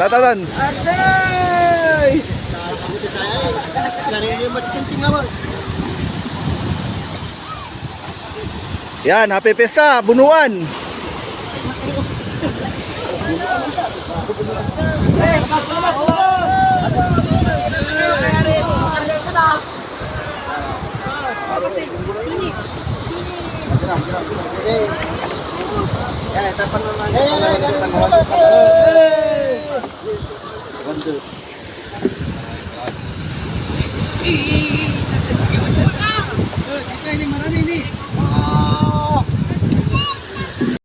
Tatanan. Aday! Mas kinting naman. Yan, happy pesta, bunuan. Ini marami ni.